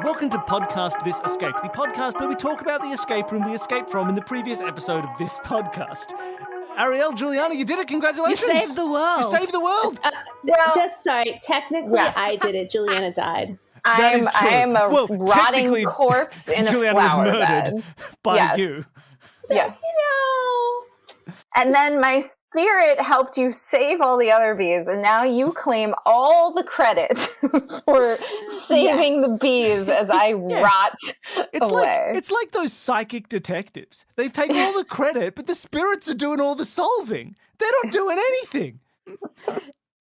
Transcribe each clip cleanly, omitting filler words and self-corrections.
Welcome to Podcast This Escape, the podcast where we talk about the escape room we escaped from in the previous episode of this podcast. Ariel, Juliana, you did it. Congratulations. You saved the world. You saved the world. Sorry. Technically, I did it. Juliana died. That is true. I am a Well, rotting technically, corpse in Juliana a was flower murdered bed. by Yes. you. Yes. And then my spirit helped you save all the other bees, and now you claim all the credit for saving the bees as I rot away. It's like those psychic detectives. They've taken all the credit, but the spirits are doing all the solving. They're not doing anything.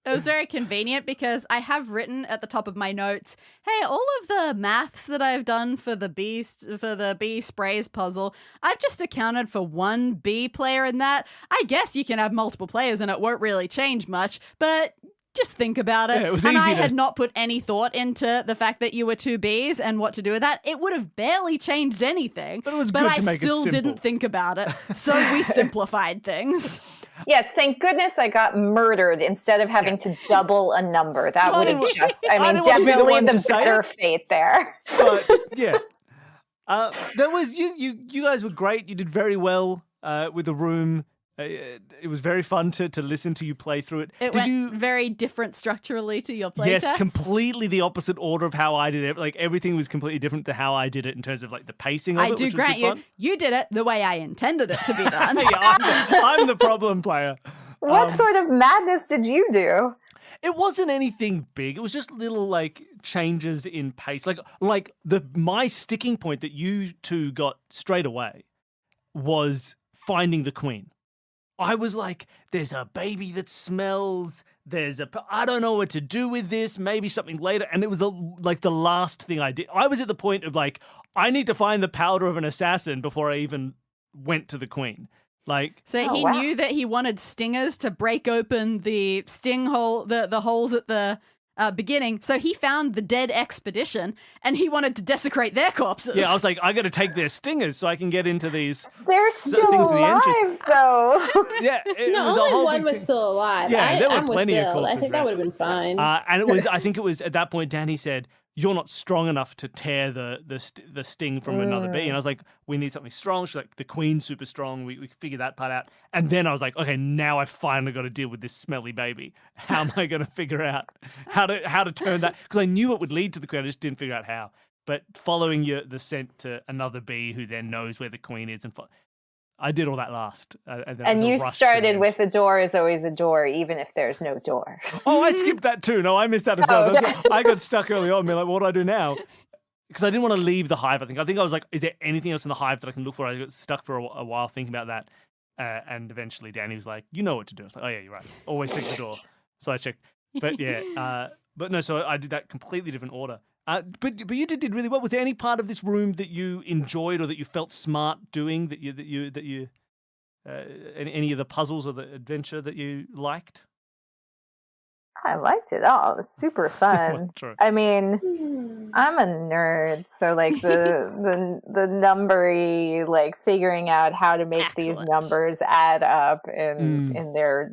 It was very convenient because I have written at the top of my notes, hey, all of the maths that I've done for the bee sprays puzzle, I've just accounted for one bee player in that. I guess you can have multiple players and it won't really change much, but just think about it. Yeah, it was and easy I to- had not put any thought into the fact that you were two bees and what to do with that. It would have barely changed anything. But it was good I to make it still simple. didn't think about it. So we simplified things. Yes, thank goodness I got murdered instead of having to double a number. That would have just, I didn't wanna be the definitely one to the say better it. fate there. But yeah, there was you guys were great. You did very well with the room. It was very fun to listen to you play through it. It went very different structurally to your playtest. Yes, completely the opposite order of how I did it. Like everything was completely different to how I did it in terms of like the pacing of it. I do which was grant good fun. you did it the way I intended it to be done. Yeah, I'm the problem player. What sort of madness did you do? It wasn't anything big. It was just little like changes in pace. Like my sticking point that you two got straight away was finding the queen. I was like, there's a baby that smells. I don't know what to do with this. Maybe something later. And it was the last thing I did. I was at the point of like, I need to find the powder of an assassin before I even went to the queen. Like, So he knew that he wanted stingers to break open the sting hole, the holes at the beginning. So he found the dead expedition and he wanted to desecrate their corpses. yeah, I was like, I got to take their stingers so I can get into these. They're still things in the alive, entrance. though. Yeah, it No, was a only whole one big was thing. still alive. Yeah, there were I'm plenty with of Bill. I corpses, think that right? would have been fine. And I think it was at that point, Danny said, you're not strong enough to tear the sting from another bee. And I was like, we need something strong. She's like, the queen's super strong. We figured that part out. And then I was like, okay, now I finally got to deal with this smelly baby. How am I going to figure out how to turn that? Because I knew it would lead to the queen. I just didn't figure out how. But following the scent to another bee who then knows where the queen is. I did all that last. And, then it And was a you rush to started the end. with a door is always a door, even if there's no door. Oh, I skipped that too. No, I missed that as well. Oh, That's- I got stuck early on. Being like, what do I do now? Because I didn't want to leave the hive. I think I was like, is there anything else in the hive that I can look for? I got stuck for a while thinking about that. And eventually Danny was like, you know what to do. I was like, oh yeah, you're right. Always check the door. So I checked. But yeah, but no, so I did that completely different order. But you did really well. Was there any part of this room that you enjoyed or that you felt smart doing that you any of the puzzles or the adventure that you liked? I liked it all. It was super fun. True. I mean, I'm a nerd, so like the numbery, like figuring out how to make these Excellent. numbers add up in their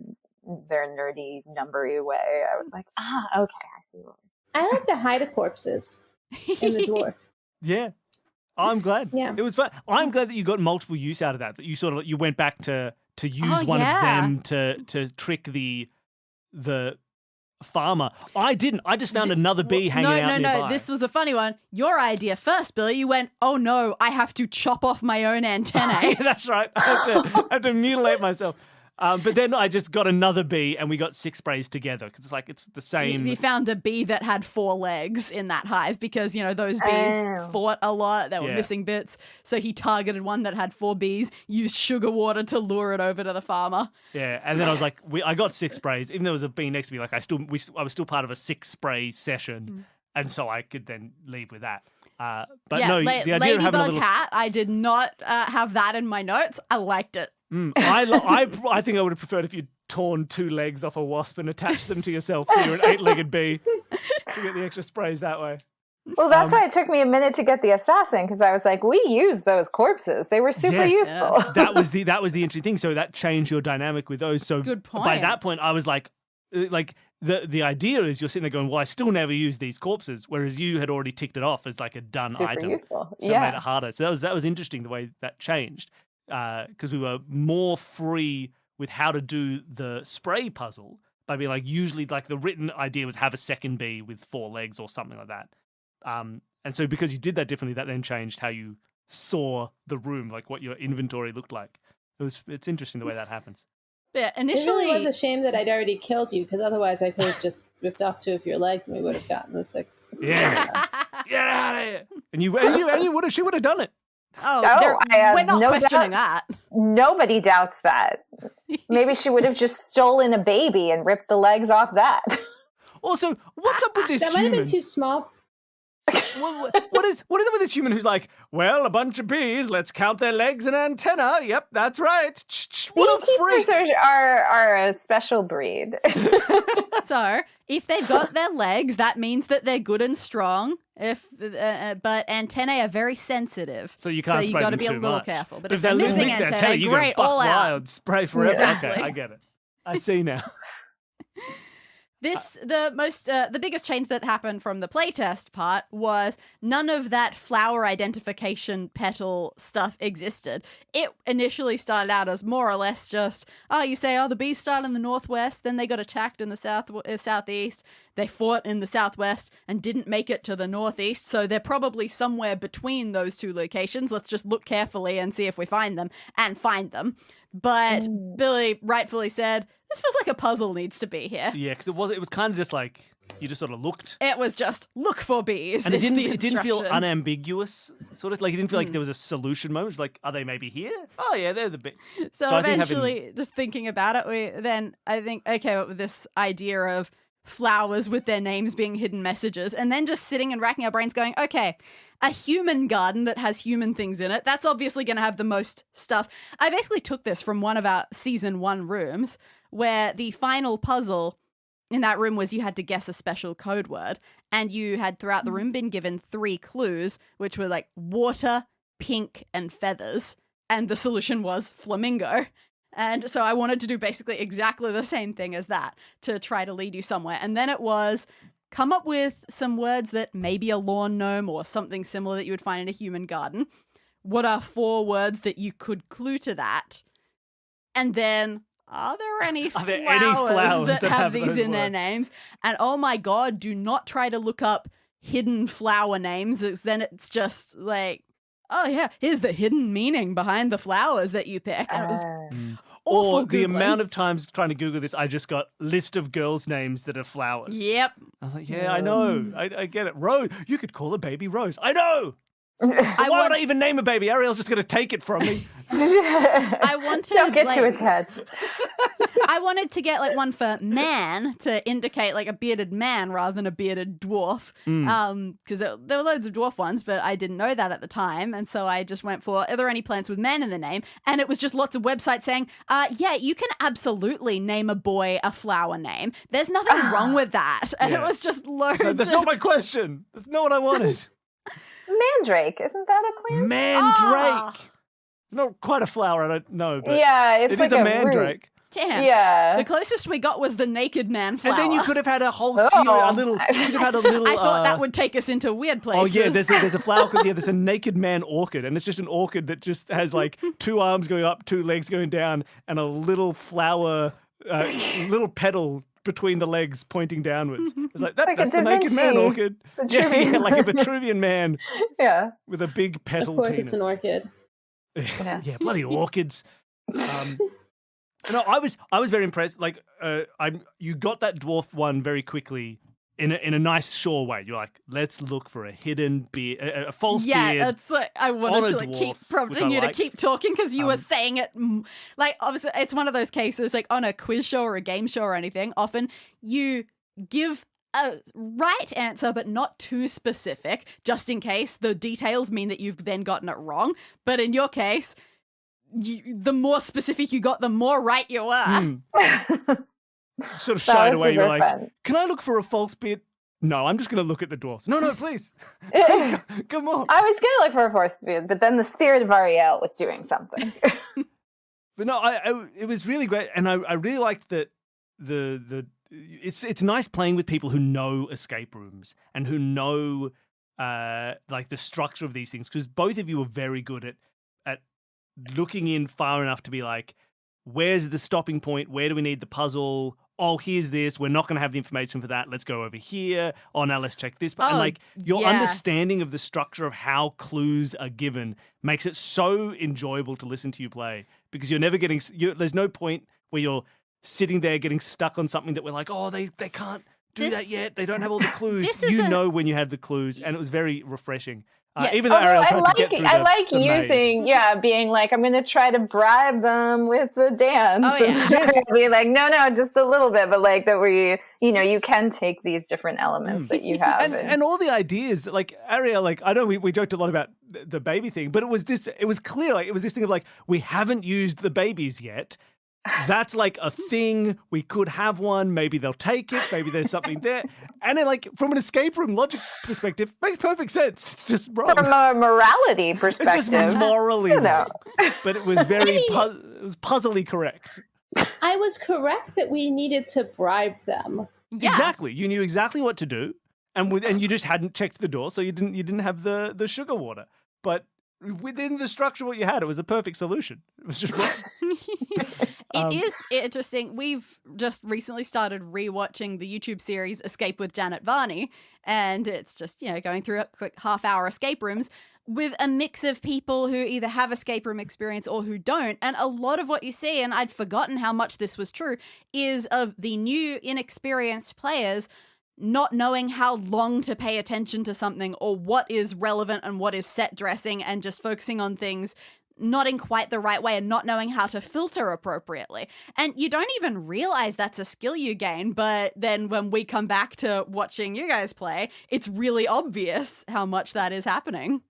nerdy numbery way. I was like, okay, I see what. I like to hide the corpses in the drawer. Yeah. I'm glad. Yeah. It was fun. I'm glad that you got multiple use out of that. That you sort of you went back to use one yeah. of them to trick the farmer. I didn't. I just found another bee hanging out nearby. No. This was a funny one. Your idea first, Billy. You went, oh no, I have to chop off my own antennae. Yeah, that's right. I have to mutilate myself. But then I just got another bee and we got 6 sprays together because it's the same. You found a bee that had 4 legs in that hive because, those bees fought a lot. They were missing bits. So he targeted one that had 4 bees, used sugar water to lure it over to the farmer. Yeah, and then I was like, I got 6 sprays. Even though there was a bee next to me, like I was still part of a 6 spray session, and so I could then leave with that. But yeah, no, the idea of having a Ladybug little hat, I did not have that in my notes. I liked it. I think I would have preferred if you'd torn 2 legs off a wasp and attached them to yourself so you're an 8-legged bee to get the extra sprays that way. Well, that's why it took me a minute to get the assassin, because I was like, we used those corpses. They were super Yes. useful. That was the interesting thing. So that changed your dynamic with those. So Good point. by that point, I was like the idea is you're sitting there going, well, I still never used these corpses, whereas you had already ticked it off as like a done Super item. useful. So it made it harder. So that was interesting the way that changed, because we were more free with how to do the spray puzzle by being like, usually like the written idea was have a second bee with 4 legs or something like that. And so because you did that differently, that then changed how you saw the room, like what your inventory looked like. It's interesting the way that happens. Yeah, It initially really was a shame that I'd already killed you, because otherwise I could have just ripped off 2 of your legs and we would have gotten the 6. Yeah. Get out of here. And she would have done it. we're not no questioning doubt. that. Nobody doubts that. Maybe she would have just stolen a baby and ripped the legs off that. Also, what's up with this That might have human? been too small. What is up with this human who's like, well, a bunch of bees, let's count their legs and antenna. Yep, that's right. What a freak. Beekeepers are a special breed. So, if they've got their legs, that means that they're good and strong. But antennae are very sensitive. So you can't you spray got to them be a too little much. careful. But If if they're they're missing missing antennae, you're great, gonna all fuck out. wild, spray forever. Exactly. Okay, I get it. I see now. The biggest change that happened from the playtest part was none of that flower identification petal stuff existed. It initially started out as more or less just, the bees started in the northwest, then they got attacked in the southeast, they fought in the southwest and didn't make it to the northeast, so they're probably somewhere between those 2 locations. Let's just look carefully and see if we find them, and find them. But Billy rightfully said, this feels like a puzzle needs to be here. Yeah, because it was kind of just like, you just sort of looked. It was just, look for bees. And it didn't feel instruction. unambiguous, sort of. Like, it didn't feel like there was a solution moment. It's like, are they maybe here? Oh, yeah, they're the bee. So I think eventually, just thinking about it, I think, with this idea of flowers with their names being hidden messages, and then just sitting and racking our brains going, okay, a human garden that has human things in it, that's obviously going to have the most stuff. I basically took this from one of our season 1 rooms, where the final puzzle in that room was you had to guess a special code word, and you had throughout the room been given 3 clues, which were like water, pink, and feathers, and the solution was flamingo. And so I wanted to do basically exactly the same thing as that, to try to lead you somewhere. And then it was come up with some words that maybe a lawn gnome or something similar that you would find in a human garden. What are 4 words that you could clue to that? And then, are there any flowers that have these in their names? And oh my God, do not try to look up hidden flower names. Then it's just like, oh yeah, here's the hidden meaning behind the flowers that you pick. And it was awful Or the Googling. amount of times trying to Google this, I just got list of girls' names that are flowers. Yep. I was like, yeah, I know. I get it. Rose. You could call a baby Rose. I know. I Why would I even name a baby? Ariel's just going to take it from me. I wanted Don't get too attached. I wanted to get like one for man to indicate like a bearded man rather than a bearded dwarf. Because there were loads of dwarf ones, but I didn't know that at the time. And so I just went for, are there any plants with man in the name? And it was just lots of websites saying, yeah, you can absolutely name a boy a flower name. There's nothing wrong with that. And it was just loads So that's not my question. That's not what I wanted. Mandrake, isn't that a plant? Mandrake. It's not quite a flower, I don't know, but Yeah, it's it like is a mandrake. Damn. Yeah. The closest we got was the naked man flower. And then you could have had a whole series, you could have had a little. I thought that would take us into weird places. Oh yeah, there's a flower. There's a naked man orchid, and it's just an orchid that just has like 2 arms going up, 2 legs going down, and a little flower, little petal between the legs pointing downwards. It's like, Like a that's the Da naked man Vinci orchid. Vitruvian. Yeah, like a Vitruvian man Yeah. with a big petal. Of course, penis. it's an orchid. Yeah, bloody orchids. No, I was very impressed. Like, you got that dwarf one very quickly in a nice, sure way. You're like, let's look for a hidden beard, a false beard. Yeah, it's like I wanted to like, dwarf, keep which prompting I you like. to keep talking because you were saying it. Like, obviously, it's one of those cases like on a quiz show or a game show or anything. Often you give a right answer, but not too specific, just in case the details mean that you've then gotten it wrong. But in your case, the more specific you got, the more right you were. Sort of That shied was away. You're super like, fun. can I look for a false beard? No, I'm just going to look at the dwarfs. No, please. Please, come on. I was going to look for a force beard, but then the spirit of Ariel was doing something. But no, it was really great, and I really liked that the it's nice playing with people who know escape rooms and who know like the structure of these things, because both of you are very good at looking in far enough to be like, where's the stopping point? Where do we need the puzzle? Oh, here's this. We're not going to have the information for that. Let's go over here. Oh, now let's check this. And like your understanding of the structure of how clues are given makes it so enjoyable to listen to you play, because you're never getting. There's no point where you're sitting there getting stuck on something that we're like, oh, they can't do that yet. They don't have all the clues. You know when you have the clues, and it was very refreshing. Even though Ariel tried to get through I like the using, maze. being like, I'm going to try to bribe them with the dance. Oh, yeah. And be like, no, just a little bit, but like that you can take these different elements that you have. And all the ideas that, like, Ariel, like, I know we joked a lot about the baby thing, but it was clear, like, it was this thing of like, we haven't used the babies yet. That's like a thing. We could have one. Maybe they'll take it. Maybe there's something there. And then, like, from an escape room logic perspective, makes perfect sense. It's just wrong. From a morality perspective. It's just morally wrong. But it was very Maybe. it was puzzily correct. I was correct that we needed to bribe them. Yeah. Exactly. You knew exactly what to do, and you just hadn't checked the door, so you didn't have the sugar water. But within the structure of what you had, it was a perfect solution. It was just wrong. It is interesting. We've just recently started rewatching the YouTube series Escape with Janet Varney, and it's just, going through a quick half-hour escape rooms with a mix of people who either have escape room experience or who don't. And a lot of what you see, and I'd forgotten how much this was true, is of the new inexperienced players not knowing how long to pay attention to something or what is relevant and what is set dressing, and just focusing on things not in quite the right way and not knowing how to filter appropriately. And you don't even realize that's a skill you gain, but then when we come back to watching you guys play, it's really obvious how much that is happening.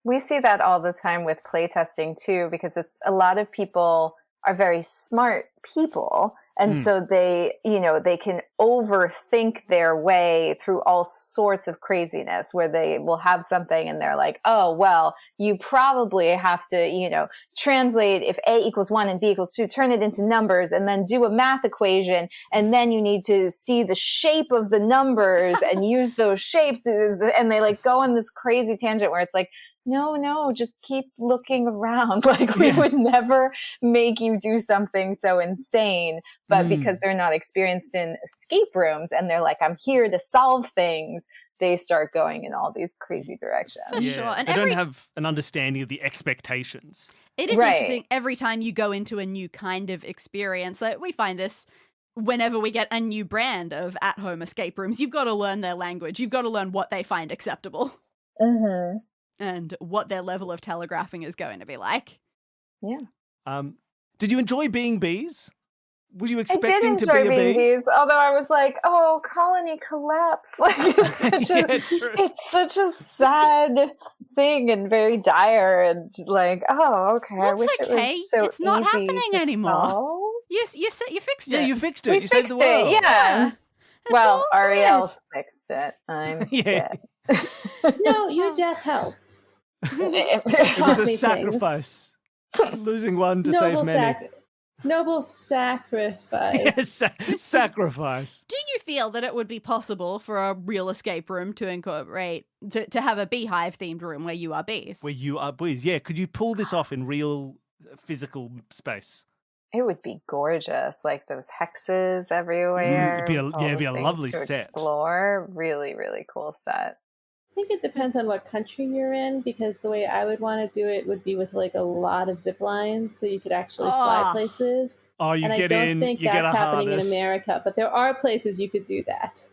We see that all the time with playtesting too, because it's a lot of people are very smart people. And so they can overthink their way through all sorts of craziness, where they will have something and they're like, oh, well, you probably have to, translate if A equals 1 and B equals 2, turn it into numbers and then do a math equation. And then you need to see the shape of the numbers and use those shapes. And they like go on this crazy tangent where it's like, no, just keep looking around. Like, we would never make you do something so insane. But because they're not experienced in escape rooms and they're like, I'm here to solve things, they start going in all these crazy directions. For sure. And they don't have an understanding of the expectations. It is interesting every time you go into a new kind of experience. Like, we find this whenever we get a new brand of at-home escape rooms. You've got to learn their language. You've got to learn what they find acceptable. Mm-hmm. And what their level of telegraphing is going to be like. Yeah. Did you enjoy being bees? Were you I expecting did to be enjoy a being bee? bees, although I was like, oh, colony collapse. Like, it's such it's such a sad thing and very dire, and like, oh, okay. Well, I wish it's it okay. was so It's not easy happening to anymore. solve. You fixed it. Yeah, you fixed it. We you saved fixed the world. it, yeah. It's Well, all Ariel good. fixed it. I'm Yeah. dead. No, your death helped. It was Taught a me sacrifice. Losing one to Noble save many. Noble sacrifice. Yes, sacrifice. Do you feel that it would be possible for a real escape room to incorporate, to have a beehive themed room where you are bees? Where you are bees. Yeah, could you pull this off in real physical space? It would be gorgeous, like those hexes everywhere. It'd be a things lovely to set. Explore. Really, really cool set. I think it depends on what country you're in, because the way I would want to do it would be with like a lot of zip lines, so you could actually fly places. Oh, you And get I don't in, think you get that's a happening harness. in America, but there are places you could do that.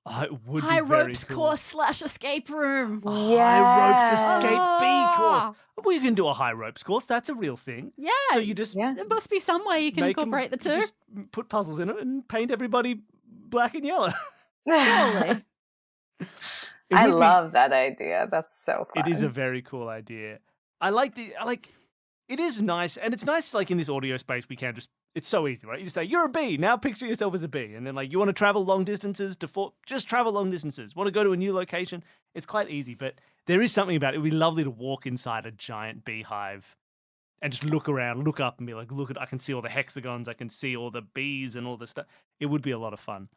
Oh, it would High be very ropes cool. course / escape room. A high ropes escape bee Oh. course. Well, you can do a high ropes course. That's a real thing. Yeah. So you just Yeah. There must be some way you can make 'em- incorporate the you two. just put puzzles in it and paint everybody black and yellow. Surely. It I would be- love that idea. That's so fun. It is a very cool idea. It is nice, and it's nice, like, in this audio space, we can just, it's so easy, right? You just say, you're a bee, now picture yourself as a bee. And then, like, you want to travel long distances just travel long distances. Want to go to a new location? It's quite easy, but there is something about it. It would be lovely to walk inside a giant beehive and just look around, look up and be like, look at, I can see all the hexagons, I can see all the bees and all the stuff. It would be a lot of fun.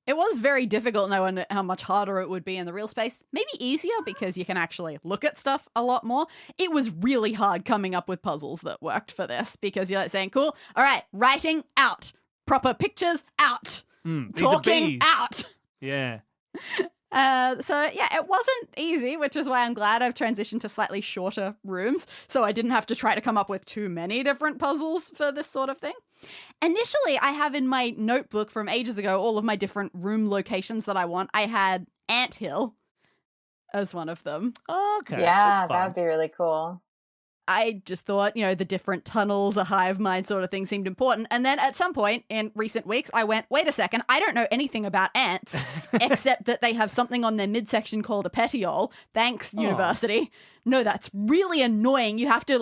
It was very difficult, and I wonder how much harder it would be in the real space. Maybe easier because you can actually look at stuff a lot more. It was really hard coming up with puzzles that worked for this because you're like saying, cool, all right, writing out, proper pictures out, These are talking bees. out. Yeah. So yeah, it wasn't easy, which is why I'm glad I've transitioned to slightly shorter rooms, so I didn't have to try to come up with too many different puzzles for this sort of thing. Initially, I have in my notebook from ages ago all of my different room locations that I want. I had Anthill as one of them. Okay. Yeah, that's fun. that'd be really cool. I just thought, the different tunnels, a hive mind sort of thing seemed important. And then at some point in recent weeks, I went, wait a second, I don't know anything about ants, except that they have something on their midsection called a petiole. Thanks, university. No, that's really annoying. You have to,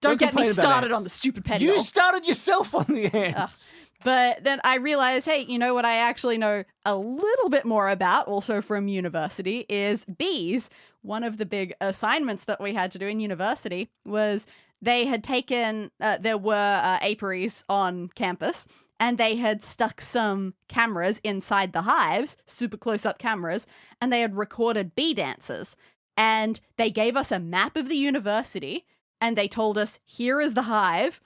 Don't get me complain about started ants. on the stupid petiole. You started yourself on the ants. But then I realized, hey, you know what I actually know a little bit more about, also from university, is bees. One of the big assignments that we had to do in university was they had taken, there were apiaries on campus, and they had stuck some cameras inside the hives, super close-up cameras, and they had recorded bee dances. And they gave us a map of the university, and they told us, here is the hive.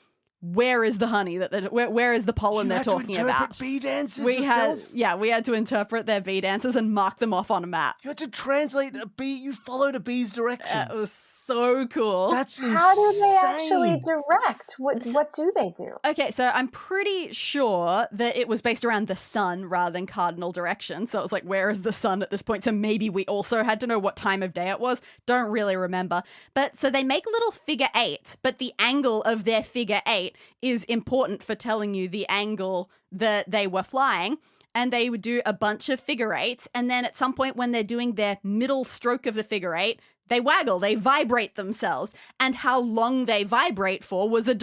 Where is the honey? Where is the pollen they're talking about? Bee dances we yourself? we had to interpret their bee dances and mark them off on a map. You had to translate a bee. You followed a bee's directions. It was so cool. That's insane. How do they actually direct? What do they do? Okay, so I'm pretty sure that it was based around the sun rather than cardinal direction. So it was like, where is the sun at this point? So maybe we also had to know what time of day it was. Don't really remember. But so they make little figure eights, but the angle of their figure eight is important for telling you the angle that they were flying. And they would do a bunch of figure eights. And then at some point when they're doing their middle stroke of the figure eight, they waggle, they vibrate themselves. And how long they vibrate for was a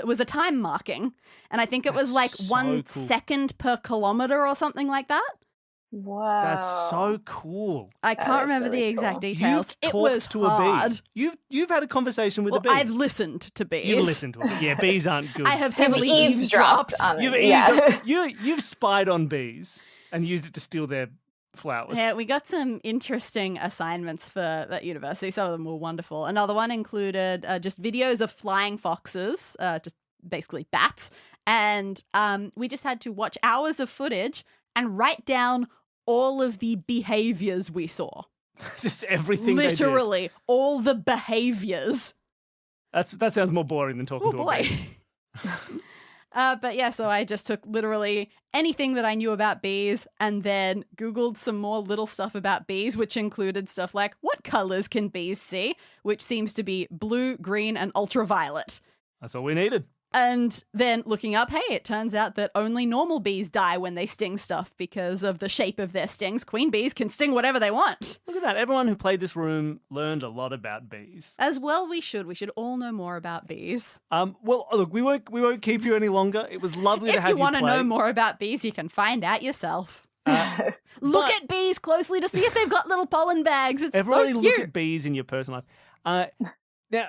was a time marking. And I think it was like That's 1 so cool. second per kilometer or something like that. Wow. That's so cool. I That can't is remember the really exact cool. details. You've It was talked to hard. a bee. You've had a conversation with Well, a bee. I've listened to bees. You've listened to it. Yeah, bees aren't good. I have You've heavily eavesdropped eavesdropped. on You've it. Yeah. you've spied on bees and used it to steal their flowers. Yeah, we got some interesting assignments for that university. Some of them were wonderful. Another one included just videos of flying foxes, just basically bats. And we just had to watch hours of footage and write down all of the behaviors we saw. Just everything. Literally, all the behaviors. That sounds more boring than talking Oh, to a boy. bee. But yeah, so I just took literally anything that I knew about bees and then Googled some more little stuff about bees, which included stuff like, what colors can bees see? Which seems to be blue, green, and ultraviolet. That's all we needed. And then looking up, hey, it turns out that only normal bees die when they sting stuff because of the shape of their stings. Queen bees can sting whatever they want. Look at that. Everyone who played this room learned a lot about bees. As well we should. We should all know more about bees. Well, look, we won't keep you any longer. It was lovely to If have you you want to play. know more about bees, you can find out yourself. Look But- at bees closely to see if they've got little pollen bags. It's Everybody so look cute. at bees in your personal life. Now,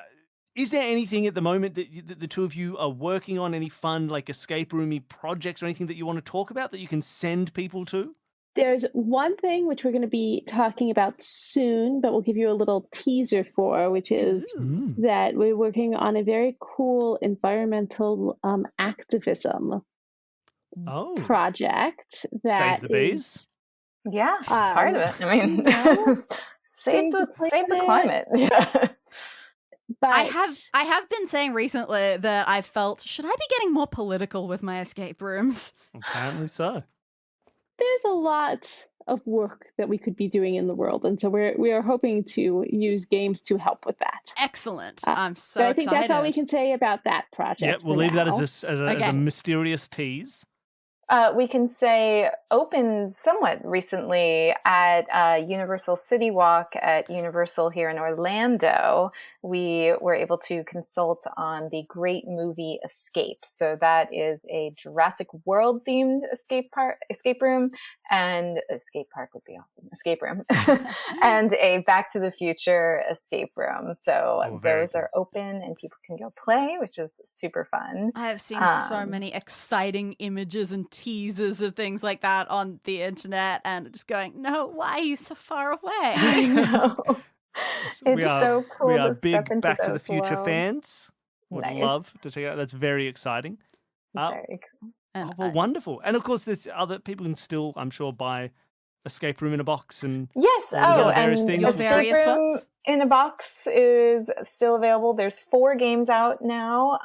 is there anything at the moment that the two of you are working on? Any fun, like escape roomy projects or anything that you want to talk about that you can send people to? There's one thing which we're going to be talking about soon, but we'll give you a little teaser for, which is that we're working on a very cool environmental activism Oh, project that Save the bees? is Yeah, part of it. I mean, no. save the climate. Yeah. But I have been saying recently that I felt, should I be getting more political with my escape rooms? apparently so. there's a lot of work that we could be doing in the world, and so we are hoping to use games to help with that. Excellent. Uh, I'm so So I think excited. that's all we can say about that project. Yep, we'll for leave that now. as a Okay. mysterious tease. We can say opened somewhat recently at Universal City Walk at Universal here in Orlando. We were able to consult on the great movie Escape. So that is a Jurassic World themed escape room. and escape park would be awesome. Escape room and a Back to the Future escape room. So those are open and people can go play, which is super fun. I have seen so many exciting images and teasers of things like that on the internet, and just going, no, why are you so far away? I know. It's so cool. We are to step big into Back to the those Future worlds. fans. Would love to check out. That's very exciting. Very cool. And Wonderful. And of course, there's other people can still, I'm sure, buy Escape Room in a Box and yes. all these other And various things. Escape Room in a Box is still available. There's 4 games out now,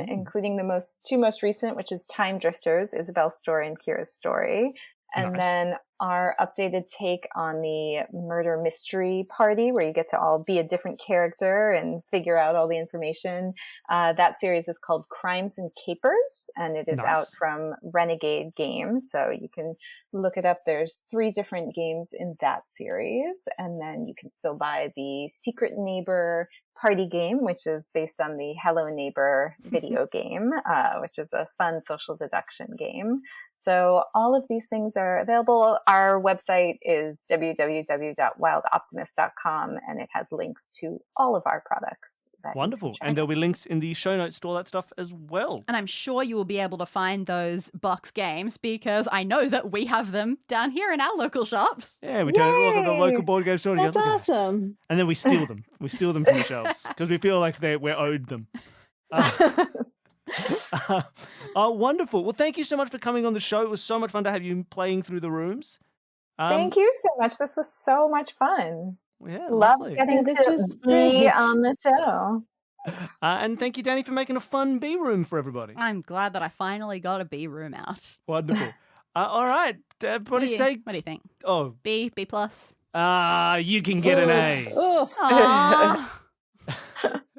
including the two most recent, which is Time Drifters, Isabel's Story and Kira's Story. And then our updated take on the Murder Mystery Party, where you get to all be a different character and figure out all the information. That series is called Crimes and Capers, and it is out from Renegade Games. So you can look it up. There's 3 different games in that series. And then you can still buy the Secret Neighbor party game, which is based on the Hello Neighbor video game, which is a fun social deduction game. So all of these things are available. Our website is www.wildoptimist.com, and it has links to all of our products. Wonderful. And there'll be links in the show notes to all that stuff as well. And I'm sure you will be able to find those box games because I know that we have them down here in our local shops. Yeah, we turn look at the local board game store. That's awesome. And then we steal them. We steal them from the shelves because we feel like we're owed them. Wonderful. Well, thank you so much for coming on the show. It was so much fun to have you playing through the rooms. Thank you so much. This was so much fun. Yeah, love lovely. getting to be on the show. And thank you, Danny, for making a fun bee room for everybody. I'm glad that I finally got a bee room out. Wonderful. All right. Everybody say... What do you think? Oh. B plus? You can get an A.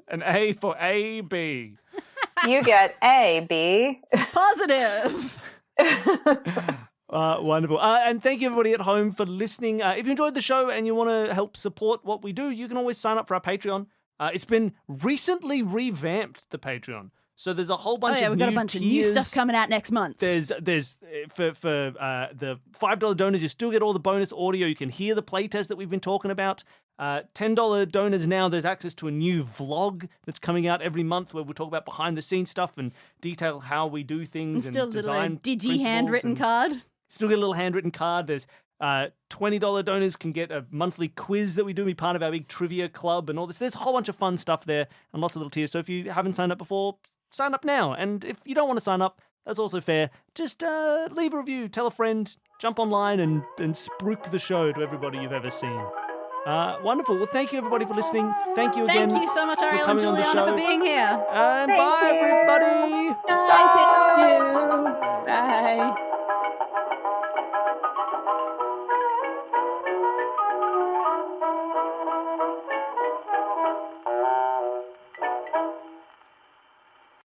An A for A, B. You get A, B. Positive. Wonderful. And thank you, everybody at home, for listening. If you enjoyed the show and you want to help support what we do, you can always sign up for our Patreon. It's been recently revamped, the Patreon. So there's a whole bunch of we've got a bunch of new stuff coming out next month. There's for the $5 donors, you still get all the bonus audio. You can hear the playtest that we've been talking about. $10 donors now, there's access to a new vlog that's coming out every month where we'll talk about behind the scenes stuff and detail how we do things and still design. Still a digi handwritten card. Still get a little handwritten card. There's $20 donors can get a monthly quiz that we do, be part of our big trivia club and all this. There's a whole bunch of fun stuff there and lots of little tiers. So if you haven't signed up before, sign up now. And if you don't want to sign up, that's also fair. Just leave a review, tell a friend, jump online and spruik the show to everybody you've ever seen. Wonderful. Well, thank you, everybody, for listening. Thank you again. Thank you so much, Ariel and Juliana, for being here. And bye, everybody. Bye, thank you. Bye.